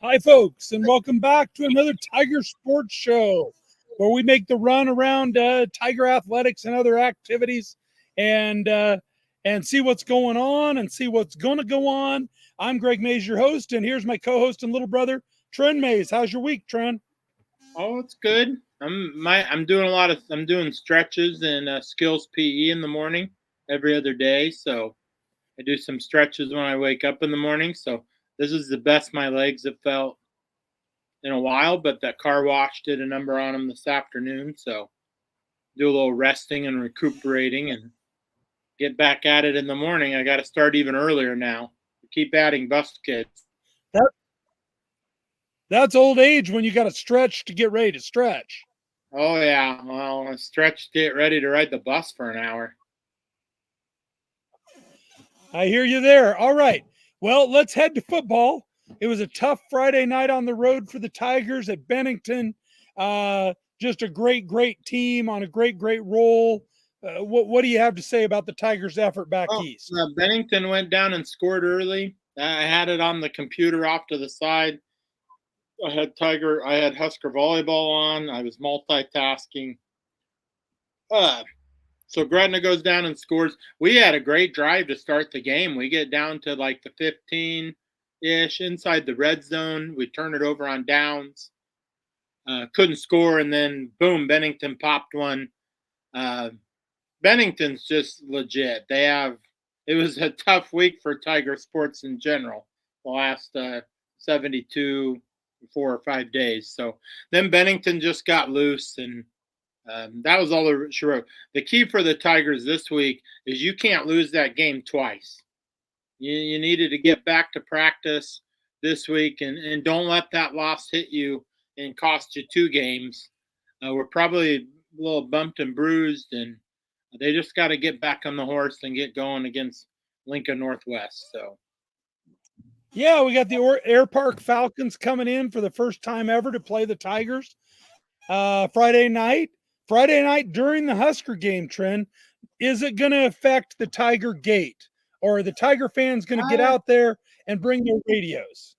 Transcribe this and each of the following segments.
Hi, folks, and welcome back to another Tiger Sports Show, where we make the run around Tiger athletics and other activities, and see what's going on and see what's going to go on. I'm Greg Mays, your host, and here's my co-host and little brother, Tren Mays. How's your week, Tren? Oh, it's good. I'm doing I'm doing stretches and skills PE in the morning every other day. So I do some stretches when I wake up in the morning. So this is the best my legs have felt in a while. But that car wash did a number on them this afternoon. So do a little resting and recuperating and get back at it in the morning. I got to start even earlier now. Keep adding bus kids. That, that's old age when you got to stretch to get ready to stretch. Oh yeah, well, I stretched, get ready to ride the bus for an hour. I hear you there. All right. Well, let's head to football. It was a tough Friday night on the road for the Tigers at Bennington. Just a great team on a great roll. What do you have to say about the Tigers' effort back east? Bennington went down and scored early. I had it on the computer off to the side. I had Husker volleyball on. I was multitasking. So Gretna goes down and scores. We had a great drive to start the game. We get down to like the 15-ish inside the red zone. We turn it over on downs. Couldn't score, and then boom, Bennington popped one. Bennington's just legit. It was a tough week for Tiger sports in general. The last 72, 4 or 5 days. So then Bennington just got loose, and that was all she wrote. The key for the Tigers this week is you can't lose that game twice. You needed to get back to practice this week, and don't let that loss hit you and cost you 2 games. We're probably a little bumped and bruised, and they just got to get back on the horse and get going against Lincoln Northwest. So, yeah, we got the Air Park Falcons coming in for the first time ever to play the Tigers Friday night. Friday night during the Husker game, Tren, is it going to affect the Tiger gate? Or are the Tiger fans going to get out there and bring their radios?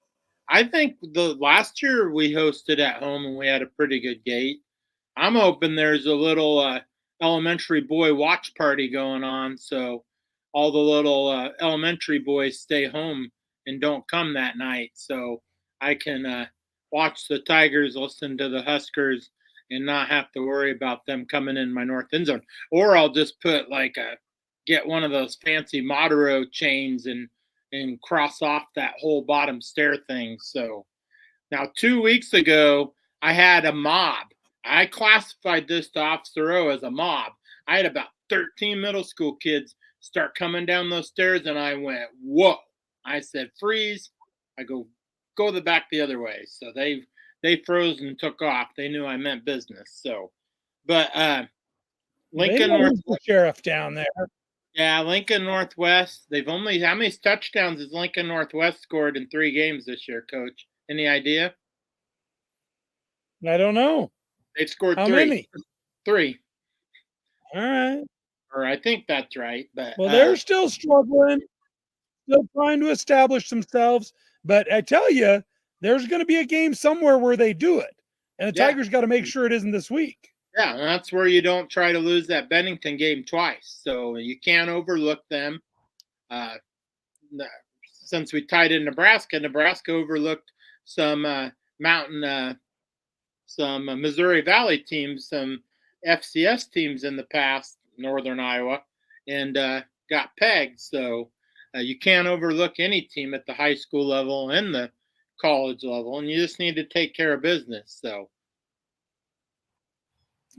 I think the last year we hosted at home and we had a pretty good gate. I'm hoping there's a little elementary boy watch party going on, so all the little elementary boys stay home and don't come that night, so I can watch the Tigers, listen to the Huskers, and not have to worry about them coming in my north end zone. Or I'll just put get one of those fancy Modero chains and cross off that whole bottom stair thing. So now 2 weeks ago, I had a mob. I classified this to Officer O as a mob. I had about 13 middle school kids start coming down those stairs, and I went, whoa. I said, freeze. I go the back the other way. So they froze and took off. They knew I meant business. So, but Lincoln Northwest sheriff down there. Yeah, Lincoln Northwest. How many touchdowns has Lincoln Northwest scored in 3 games this year, Coach? Any idea? I don't know. They've scored How 3. Many? 3. All right. Or I think that's right. But they're still struggling, still trying to establish themselves. But I tell you, there's going to be a game somewhere where they do it. And the Tigers got to make sure it isn't this week. Yeah, and that's where you don't try to lose that Bennington game twice. So you can't overlook them. Since we tied in Nebraska overlooked some some Missouri Valley teams, some FCS teams in the past, Northern Iowa, and got pegged. So you can't overlook any team at the high school level and the college level, and you just need to take care of business. So.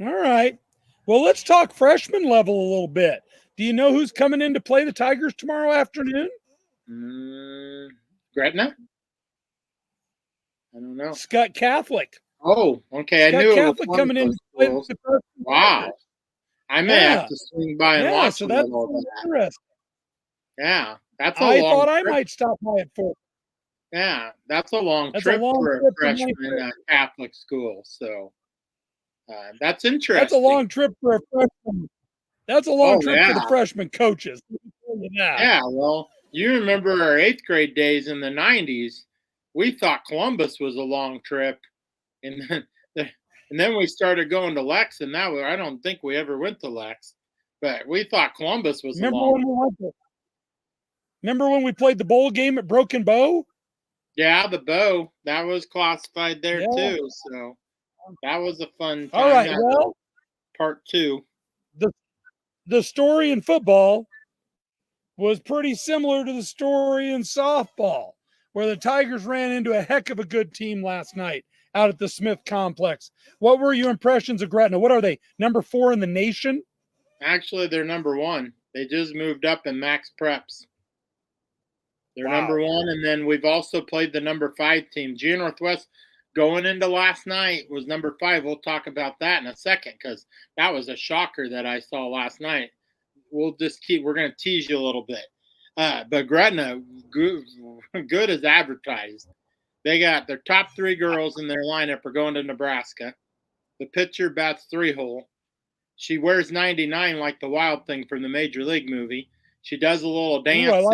All right. Well, let's talk freshman level a little bit. Do you know who's coming in to play the Tigers tomorrow afternoon? Gretna? I don't know. Scott Catholic. Oh, okay. Scott I knew Catholic coming in to play the freshman. Wow. I may have to swing by and watch so that's interesting. Yeah, that's I thought I might stop by at 4. Yeah, that's a long trip for a freshman Catholic school. So that's interesting. That's a long trip for a freshman. That's a long trip for the freshman coaches. Yeah, well, you remember our 8th grade days in the 90s. we thought Columbus was a long trip, and then we started going to Lex, and now I don't think we ever went to Lex, but we thought Columbus was a long. Remember when we played the bowl game at Broken Bow? Yeah, the Bow, that was classified there too. So that was a fun time. All right, well, part 2. The story in football was pretty similar to the story in softball, where the Tigers ran into a heck of a good team last night out at the Smith Complex. What were your impressions of Gretna? What are they, number 4 in the nation? Actually, they're number 1. They just moved up in Max Preps. They're number 1, and then we've also played the number 5 team. Geo Northwest going into last night was number 5. We'll talk about that in a second because that was a shocker that I saw last night. We're going to tease you a little bit. But Gretna, good as advertised. They got their top 3 girls in their lineup are going to Nebraska. The pitcher bats 3-hole. She wears 99 like the Wild Thing from the Major League movie. She does a little dance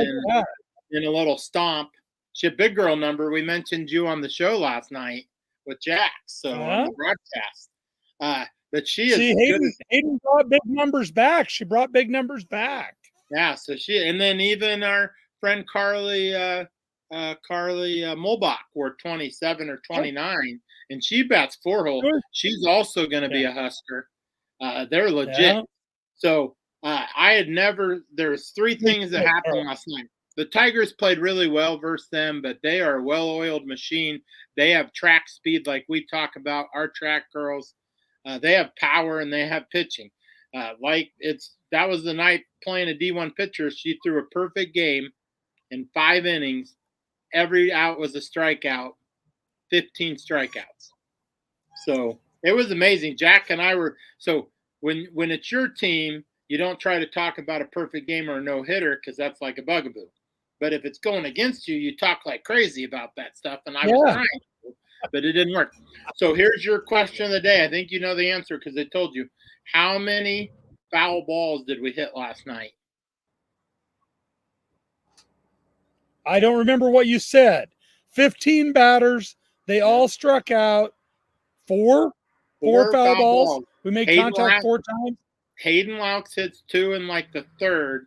in a little stomp. She had a big girl number. We mentioned you on the show last night with Jack, so on the broadcast. But she Hayden brought big numbers back. She brought big numbers back. Yeah, so and then even our friend Carly Mulbach were 27 or 29, and she bats 4-hole. She's also going to be a Husker. They're legit. Yeah. So there's 3 things that happened last night. The Tigers played really well versus them, but they are a well-oiled machine. They have track speed like we talk about, our track girls. They have power and they have pitching. That was the night playing a D1 pitcher. She threw a perfect game in 5 innings. Every out was a strikeout, 15 strikeouts. So it was amazing. Jack and I were when it's your team, you don't try to talk about a perfect game or a no-hitter because that's like a bugaboo. But if it's going against you, you talk like crazy about that stuff. And I was trying to, but it didn't work. So here's your question of the day. I think you know the answer because they told you. How many foul balls did we hit last night? I don't remember what you said. 15 batters. They all struck out. Four foul balls. We made contact 4 times. Hayden Laux hits 2 in like the 3rd.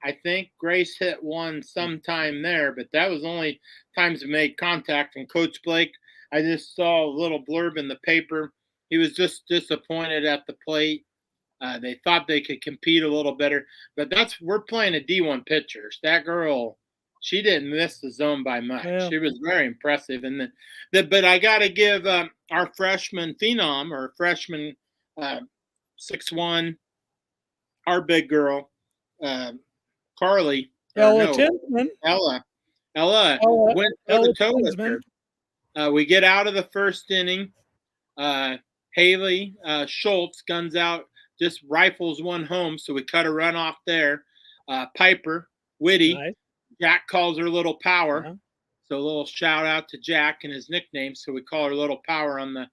I think Grace hit 1 sometime there, but that was only times we made contact. And Coach Blake, I just saw a little blurb in the paper. He was just disappointed at the plate. They thought they could compete a little better, but we're playing a D1 pitcher. That girl, she didn't miss the zone by much. Yeah. She was very impressive. And but I got to give our freshman phenom or freshman 6'1", our big girl, Carly. Ella went for the toe lifter. We get out of the first inning. Haley Schultz guns out, just rifles 1 home, so we cut a run off there. Piper Whitty, nice. Jack calls her Little Power. Uh-huh. So a little shout out to Jack and his nickname. So we call her Little Power on the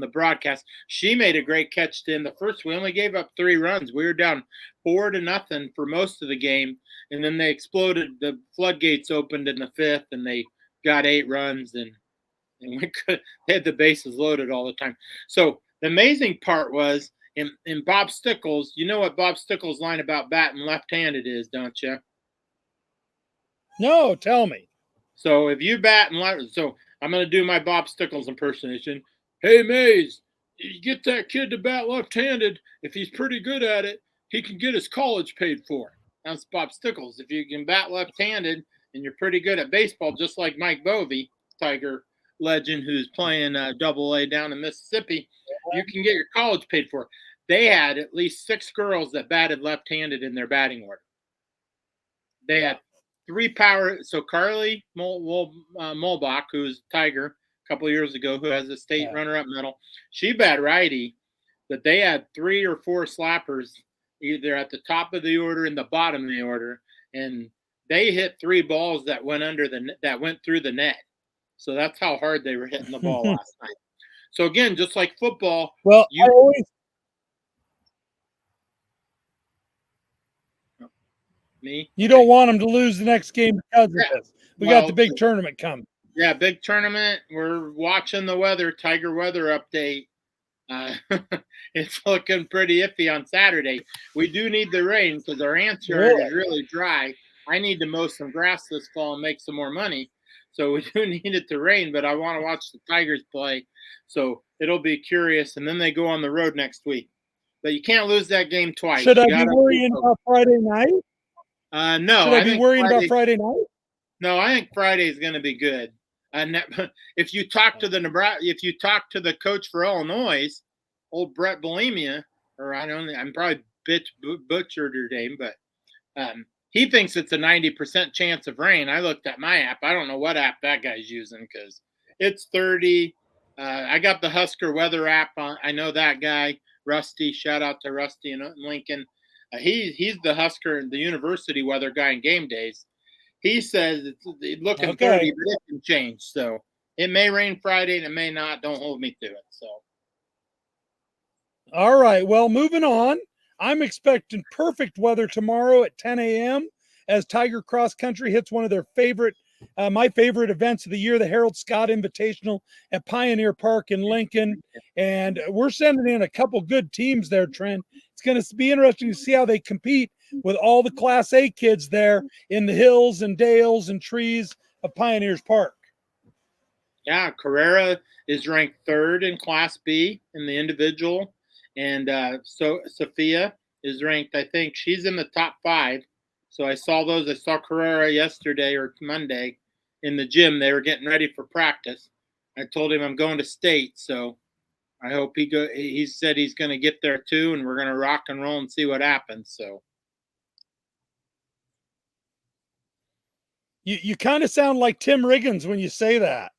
broadcast. She made a great catch in the first. We only gave up 3 runs. We were down 4-0 for most of the game, and then they exploded. The floodgates opened in the 5th, and they got 8 runs, and they had the bases loaded all the time. So the amazing part was in Bob Stickles. You know what Bob Stickles' line about batting left-handed is, don't you? No, tell me. So if you bat and left, so I'm going to do my Bob Stickles impersonation. Hey, Mays, you get that kid to bat left-handed. If he's pretty good at it, he can get his college paid for. That's Bob Stickles. If you can bat left-handed and you're pretty good at baseball, just like Mike Bovey, Tiger legend who's playing AA down in Mississippi, you can get your college paid for. They had at least 6 girls that batted left-handed in their batting order. They had 3 power. So Carly Mulbach, who's Tiger a couple of years ago, who has a state runner-up medal, she bat righty, but they had 3 or 4 slappers either at the top of the order and the bottom of the order, and they hit 3 balls that went through the net. So that's how hard they were hitting the ball last night. So again, just like football, you don't want them to lose the next game because of this. We got the big tournament coming. Yeah, big tournament. We're watching the weather, Tiger weather update. It's looking pretty iffy on Saturday. We do need the rain because our aunt's yard is really dry. I need to mow some grass this fall and make some more money. So we do need it to rain, but I want to watch the Tigers play. So it'll be curious. And then they go on the road next week. But you can't lose that game twice. Should I be worrying about Friday night? No. Should I be worrying about Friday night? No, I think Friday is going to be good. And if you talk to the coach for Illinois, old Brett Bulimia, or I'm probably butchered her name, but he thinks it's a 90% chance of rain. I looked at my app. I don't know what app that guy's using because it's 30. I got the Husker weather app on. I know that guy, Rusty. Shout out to Rusty in Lincoln. He's the Husker, the university weather guy in game days. He says it's looking 30, but it can change. So it may rain Friday and it may not. Don't hold me to it. So. All right. Well, moving on. I'm expecting perfect weather tomorrow at 10 a.m. as Tiger Cross Country hits one of their my favorite events of the year, the Harold Scott Invitational at Pioneer Park in Lincoln. And we're sending in a couple good teams there, Tren. It's going to be interesting to see how they compete with all the Class A kids there in the hills and dales and trees of Pioneers Park. Yeah, Carrera is ranked 3rd in Class B in the individual. And so Sophia is ranked, I think she's in the top 5. So I saw those. I saw Carrera yesterday or Monday in the gym. They were getting ready for practice. I told him I'm going to state. So I hope he said he's going to get there too. And we're going to rock and roll and see what happens. So. You kind of sound like Tim Riggins when you say that.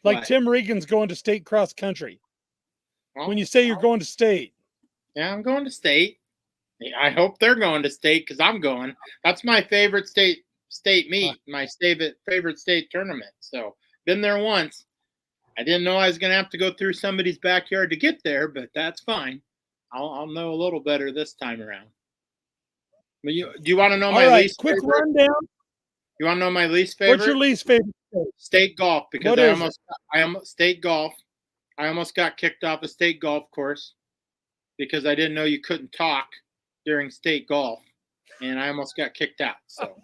Like what? Tim Riggins going to state cross country. When you say you're going to state. Yeah, I'm going to state. I hope they're going to state because I'm going. That's my favorite state meet, my favorite state tournament. So been there once. I didn't know I was going to have to go through somebody's backyard to get there, but that's fine. I'll know a little better this time around. But do you want to know my least quick favorite? Rundown. You want to know my least favorite? What's your least favorite state? State golf, because I almost got kicked off a state golf course because I didn't know you couldn't talk during state golf, and I almost got kicked out. So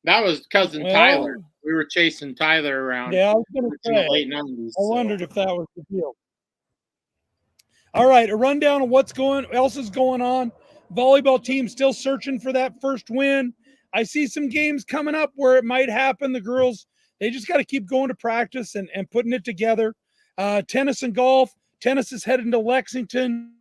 that was cousin Tyler. We were chasing Tyler around. Yeah, I was going to say. Late 90s. I wondered if that was the deal. All right, a rundown of what's else is going on. Volleyball team still searching for that first win. I see some games coming up where it might happen. The girls, they just got to keep going to practice and putting it together. Tennis and golf. Tennis is heading to Lexington.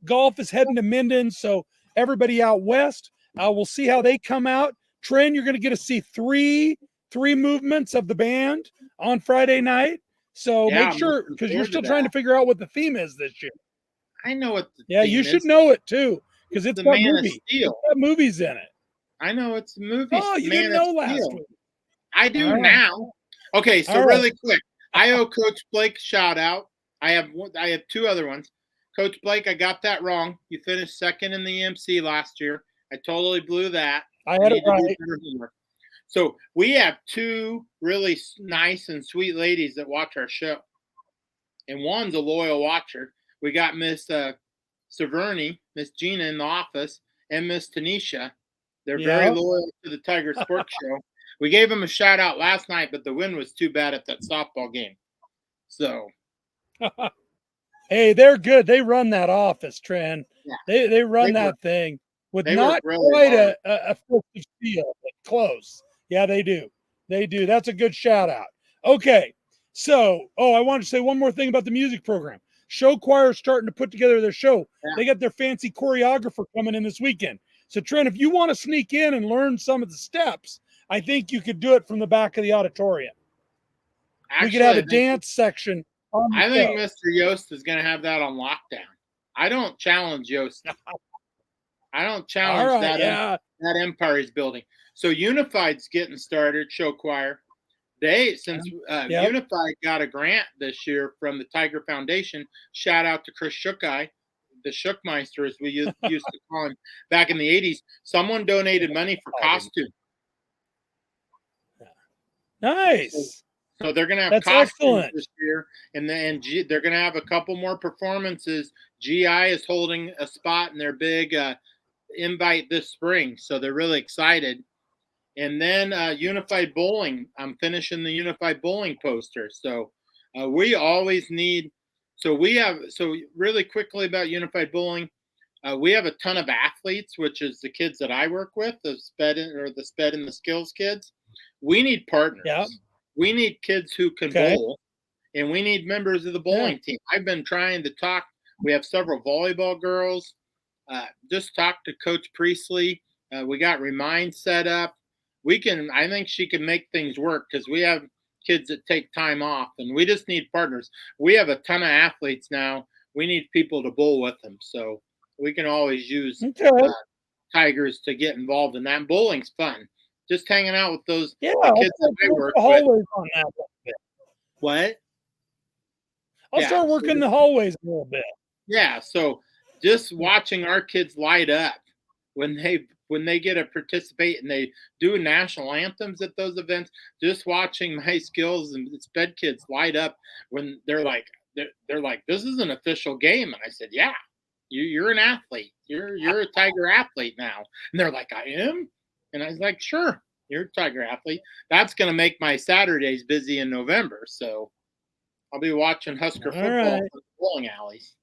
Golf is heading to Minden. So everybody out west, we'll see how they come out. Tren, you're going to get to see three movements of the band on Friday night. So make sure, because you're still trying to figure out what the theme is this year. I know what the theme you should know it too, because it's got movies. It's got movies in it. I know it's a movie. Oh, you didn't know last week. I do now. Okay, so really quick, I owe Coach Blake a shout out. I have 2 other ones. Coach Blake, I got that wrong. You finished 2nd in the EMC last year. I totally blew that. I had it right. So we have 2 really nice and sweet ladies that watch our show. And one's a loyal watcher. We got Miss Severny, Miss Gina in the office, and Miss Tanisha. They're very loyal to the Tiger Sports Show. We gave them a shout out last night, but the wind was too bad at that softball game. So. Hey, they're good. They run that office, Tren. Yeah. They run that thing with not quite a effective feel, but close. Yeah, they do. They do. That's a good shout out. Okay. So, I wanted to say one more thing about the music program. Show choir is starting to put together their show. Yeah. They got their fancy choreographer coming in this weekend. So, Tren, if you want to sneak in and learn some of the steps, I think you could do it from the back of the auditorium. Actually, we could have a dance section. I think Mr. Yost is going to have that on lockdown. I don't challenge Yost. I don't challenge that empire he's building. So Unified's getting started, show choir. Unified got a grant this year from the Tiger Foundation. Shout out to Chris Shookeye, the Shookmeister, as we used to call him back in the 80s. Someone donated money for costume. Nice. So they're going to have That's costumes excellent. this year, and they're going to have a couple more performances. GI is holding a spot in their big invite this spring, so they're really excited. And then Unified Bowling, I'm finishing the Unified Bowling poster. So we always need. So really quickly about Unified Bowling. We have a ton of athletes, which is the kids that I work with, the SPED and the skills kids. We need partners. Yeah. We need kids who can bowl, and we need members of the bowling team. I've been trying to talk. We have several volleyball girls. Just talk to Coach Priestley. We got Remind set up. I think she can make things work because we have kids that take time off, and we just need partners. We have a ton of athletes now. We need people to bowl with them. So we can always use Tigers to get involved in that. And bowling's fun. Just hanging out with those kids that I work with. On that a bit. What? I'll start working the hallways a little bit. Yeah, so just watching our kids light up when they get to participate and they do national anthems at those events, just watching my skills and SPED kids light up when they're like, this is an official game. And I said, yeah, you're an athlete. You're a Tiger athlete now. And they're like, I am? And I was like, sure, you're a Tiger athlete. That's going to make my Saturdays busy in November. So I'll be watching Husker football in the bowling alleys.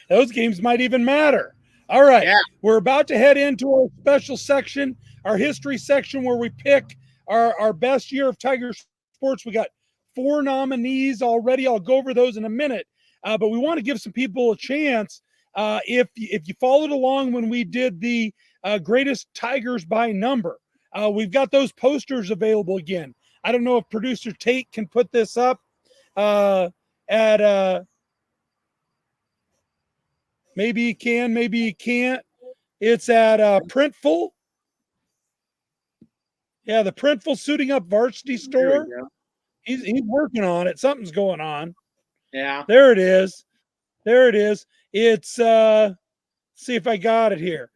Those games might even matter. All right. Yeah. We're about to head into our special section, our history section, where we pick our best year of Tiger sports. We got 4 nominees already. I'll go over those in a minute. But we want to give some people a chance. If you followed along when we did the greatest Tigers by number, we've got those posters available again. I don't know if producer Tate can put this up at maybe he can, maybe he can't. It's at Printful. Yeah, the Printful Suiting Up Varsity store. He's working on it. Something's going on. Yeah. There it is. There it is. It's see if I got it here.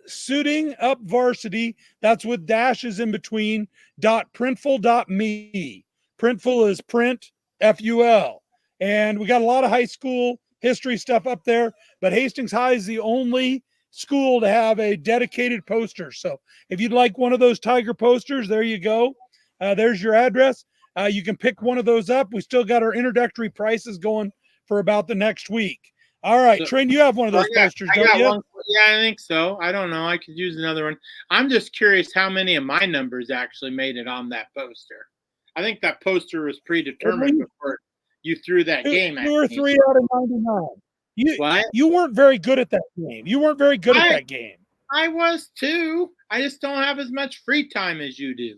Suiting Up Varsity. That's with dashes in between. .printful.me. Printful is print, F-U-L. And we got a lot of high school history stuff up there, but Hastings High is the only school to have a dedicated poster. So if you'd like one of those Tiger posters, there you go. There's your address. You can pick one of those up. We still got our introductory prices going for about the next week. All right, so, Tren, you have one of those posters, don't you? Yeah, I think so. I don't know. I could use another one. I'm just curious how many of my numbers actually made it on that poster. I think that poster was predetermined before you threw that game at me. 2 or 3 out of 99. You weren't very good at that game. You weren't very good at that game. I was too. I just don't have as much free time as you do.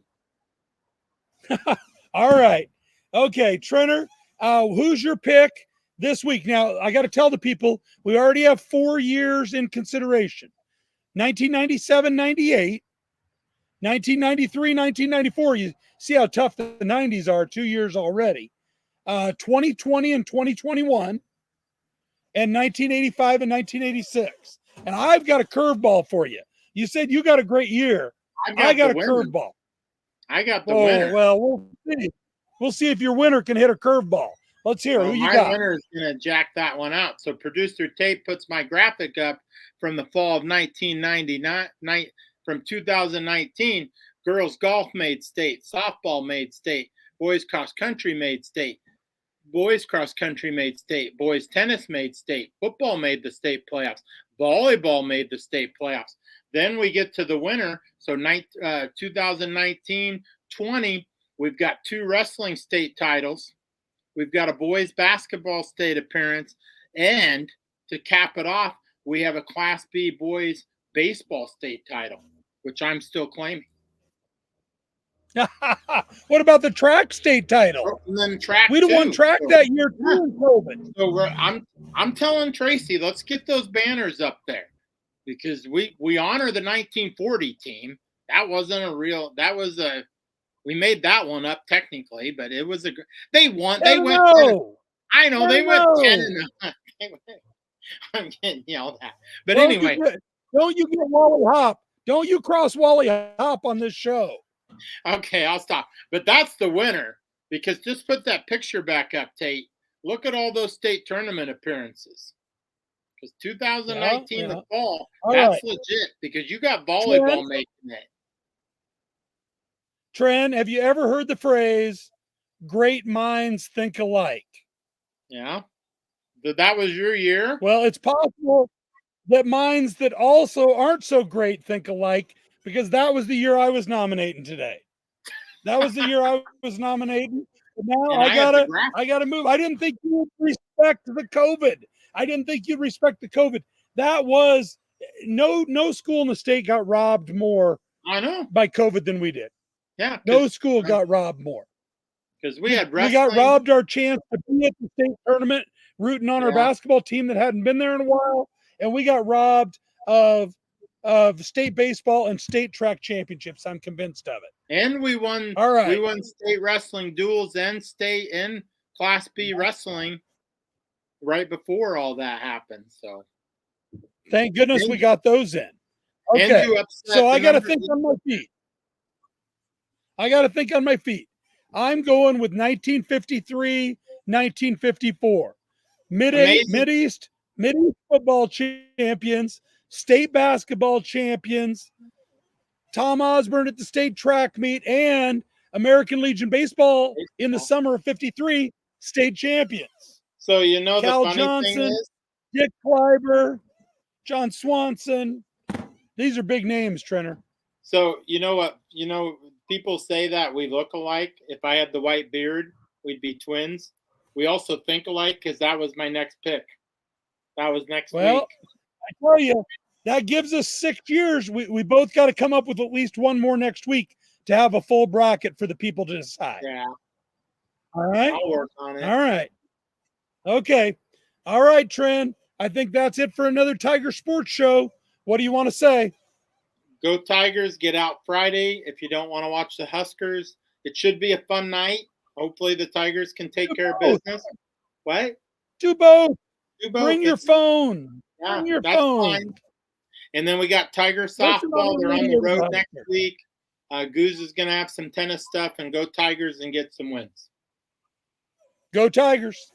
All right. Okay, Trenner, who's your pick this week? Now, I got to tell the people, we already have 4 years in consideration. 1997, 98, 1993, 1994. You see how tough the 90s are, 2 years already. 2020 and 2021, and 1985 and 1986. And I've got a curveball for you. You said you got a great year. I got a curveball. I got the winner. Well, we'll see. We'll see if your winner can hit a curveball. Let's hear who you got. My winner is going to jack that one out. So producer Tate puts my graphic up from the fall of 1999. From 2019, girls golf made state, softball made state, boys cross country made state, boys cross country made state, boys tennis made state, football made the state playoffs, volleyball made the state playoffs. Then we get to the winner. So 2019-20, we've got 2 wrestling state titles. We've got a boys basketball state appearance. And to cap it off, we have a Class B boys baseball state title, which I'm still claiming. What about the track state title? And then track we won track that year too in COVID. So I'm telling Tracy, let's get those banners up there because we honor the 1940 team. That wasn't a real. That was a. We made that one up technically, but it was a. They won. They went. I know they went 10-1. I'm getting yelled at, but anyway. Don't you get Wally Hop Don't you cross Wally Hop on this show. Okay, I'll stop. But that's the winner, because just put that picture back up, Tate. Look at all those state tournament appearances. Because 2019, the fall, all that's right. legit, because you got volleyball making it. Tren, have you ever heard the phrase, great minds think alike? Yeah. That was your year? Well, it's possible that minds that also aren't so great think alike, because that was the year I was nominating today. That was the year I was nominating. But now I gotta move. I didn't think you would respect the COVID. I didn't think you'd respect the COVID. That was no school in the state got robbed more by COVID than we did. Yeah. No school got robbed more. Because we had wrestling. We got robbed our chance to be at the state tournament, rooting on our basketball team that hadn't been there in a while, and we got robbed of state baseball and state track championships. I'm convinced of it. And we won. All right. We won state wrestling duels and state and Class B wrestling right before all that happened. So thank goodness we got those in. Okay. So I got to think on my feet. I'm going with 1953, 1954. Mid-East football champions, state basketball champions, Tom Osborne at the state track meet, and American Legion baseball in the summer of 53, state champions. So you know Cal the funny Johnson, thing is, Dick Kleiber, John Swanson. These are big names, Trenner. So you know what? People say that we look alike. If I had the white beard, we'd be twins. We also think alike, because that was my next pick. That was next week. Well, I tell you, that gives us 6 years. We both got to come up with at least one more next week to have a full bracket for the people to decide. Yeah. All right. I'll work on it. All right. Okay. All right, Tren. I think that's it for another Tiger Sports Show. What do you want to say? Go Tigers. Get out Friday if you don't want to watch the Huskers. It should be a fun night. Hopefully the Tigers can take care of business. What? Do both. Do both. Bring your phone. Yeah, Bring your phone. Fine. And then we got Tiger softball. They're on the road next week. Goose is going to have some tennis stuff, and go Tigers and get some wins. Go Tigers.